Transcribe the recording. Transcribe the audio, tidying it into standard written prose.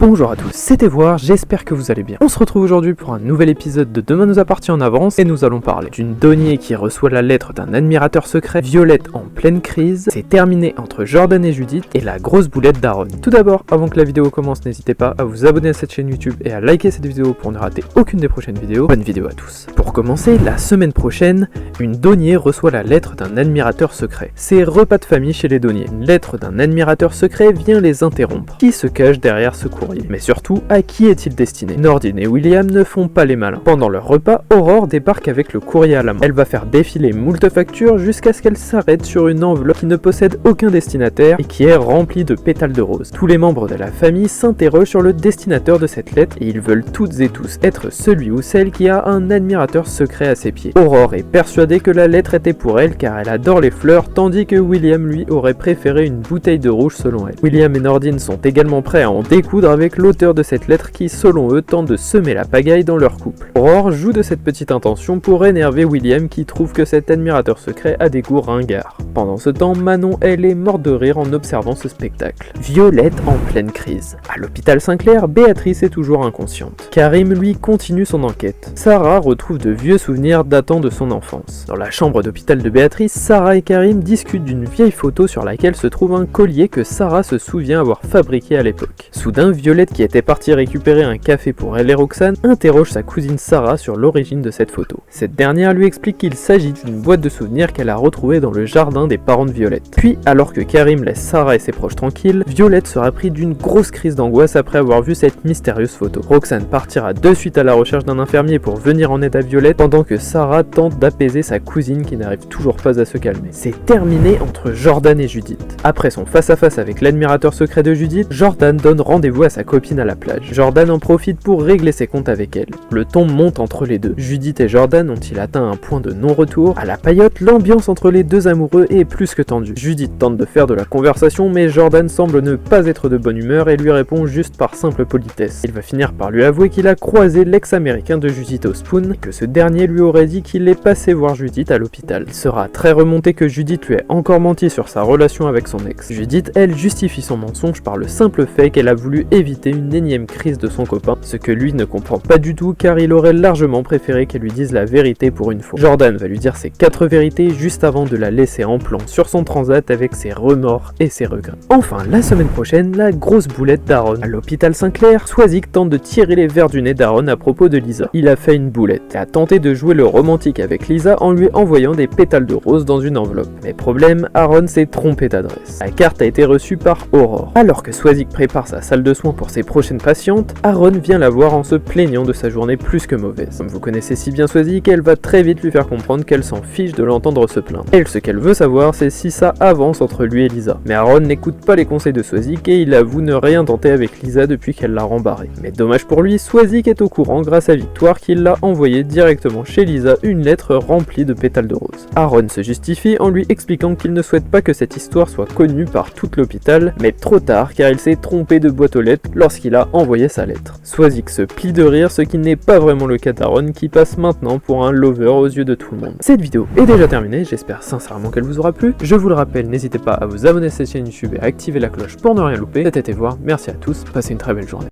Bonjour à tous, c'était Voir, j'espère que vous allez bien. On se retrouve aujourd'hui pour un nouvel épisode de Demain nous appartient en avance et nous allons parler d'une douanier qui reçoit la lettre d'un admirateur secret, Violette en pleine crise, c'est terminé entre Jordan et Judith et la grosse boulette d'Aaron. Tout d'abord, avant que la vidéo commence, n'hésitez pas à vous abonner à cette chaîne YouTube et à liker cette vidéo pour ne rater aucune des prochaines vidéos. Bonne vidéo à tous. Pour commencer, la semaine prochaine, une douanier reçoit la lettre d'un admirateur secret. C'est repas de famille chez les douaniers. Une lettre d'un admirateur secret vient les interrompre. Qui se cache derrière ce courrier? Mais surtout, à qui est-il destiné? Nordine et William ne font pas les malins. Pendant leur repas, Aurore débarque avec le courrier à la main. Elle va faire défiler moult factures jusqu'à ce qu'elle s'arrête sur une enveloppe qui ne possède aucun destinataire et qui est remplie de pétales de rose. Tous les membres de la famille s'interrogent sur le destinateur de cette lettre et ils veulent toutes et tous être celui ou celle qui a un admirateur secret à ses pieds. Aurore est persuadée que la lettre était pour elle car elle adore les fleurs, tandis que William lui aurait préféré une bouteille de rouge selon elle. William et Nordine sont également prêts à en découdre avec l'auteur de cette lettre qui, selon eux, tente de semer la pagaille dans leur couple. Aurore joue de cette petite intention pour énerver William qui trouve que cet admirateur secret a des goûts ringards. Pendant ce temps, Manon, elle, est morte de rire en observant ce spectacle. Violette en pleine crise. À l'hôpital Saint-Clair, Béatrice est toujours inconsciente. Karim, lui, continue son enquête. Sarah retrouve de vieux souvenirs datant de son enfance. Dans la chambre d'hôpital de Béatrice, Sarah et Karim discutent d'une vieille photo sur laquelle se trouve un collier que Sarah se souvient avoir fabriqué à l'époque. Soudain, Violette, qui était partie récupérer un café pour elle et Roxane, interroge sa cousine Sarah sur l'origine de cette photo. Cette dernière lui explique qu'il s'agit d'une boîte de souvenirs qu'elle a retrouvée dans le jardin des parents de Violette. Puis, alors que Karim laisse Sarah et ses proches tranquilles, Violette sera prise d'une grosse crise d'angoisse après avoir vu cette mystérieuse photo. Roxane partira de suite à la recherche d'un infirmier pour venir en aide à Violette, pendant que Sarah tente d'apaiser sa cousine qui n'arrive toujours pas à se calmer. C'est terminé entre Jordan et Judith. Après son face-à-face avec l'admirateur secret de Judith, Jordan donne rendez-vous à sa copine à la plage. Jordan en profite pour régler ses comptes avec elle. Le ton monte entre les deux. Judith et Jordan ont-ils atteint un point de non-retour? À la paillote, l'ambiance entre les deux amoureux est plus que tendue. Judith tente de faire de la conversation, mais Jordan semble ne pas être de bonne humeur et lui répond juste par simple politesse. Il va finir par lui avouer qu'il a croisé l'ex-américain de Judith au Spoon et que ce dernier lui aurait dit qu'il est passé voir Judith à l'hôpital. Il sera très remonté que Judith lui ait encore menti sur sa relation avec son ex. Judith, elle, justifie son mensonge par le simple fait qu'elle a voulu éviter une énième crise de son copain, ce que lui ne comprend pas du tout car il aurait largement préféré qu'elle lui dise la vérité pour une fois. Jordan va lui dire ses 4 vérités juste avant de la laisser en plan sur son transat avec ses remords et ses regrets. Enfin, la semaine prochaine, la grosse boulette d'Aaron. À l'hôpital Saint-Clair, Swazik tente de tirer les vers du nez d'Aaron à propos de Lisa. Il a fait une boulette et a tenté de jouer le romantique avec Lisa en lui envoyant des pétales de rose dans une enveloppe. Mais problème, Aaron s'est trompé d'adresse. La carte a été reçue par Aurore. Alors que Swazik prépare sa salle de soins pour ses prochaines patientes, Aaron vient la voir en se plaignant de sa journée plus que mauvaise. Comme vous connaissez si bien Swazik, elle va très vite lui faire comprendre qu'elle s'en fiche de l'entendre se plaindre. Elle, ce qu'elle veut savoir, c'est si ça avance entre lui et Lisa. Mais Aaron n'écoute pas les conseils de Swazik et il avoue ne rien tenter avec Lisa depuis qu'elle l'a rembarré. Mais dommage pour lui, Swazik est au courant grâce à Victoire qu'il l'a envoyé directement chez Lisa une lettre remplie de pétales de rose. Aaron se justifie en lui expliquant qu'il ne souhaite pas que cette histoire soit connue par tout l'hôpital, mais trop tard car il s'est trompé de boîte aux lettres lorsqu'il a envoyé sa lettre. Swazik se plie de rire, ce qui n'est pas vraiment le cas d'Aaron qui passe maintenant pour un lover aux yeux de tout le monde. Cette vidéo est déjà terminée, j'espère sincèrement qu'elle vous aura plu. Je vous le rappelle, n'hésitez pas à vous abonner à cette chaîne YouTube et à activer la cloche pour ne rien louper. C'était Voir, merci à tous, passez une très belle journée.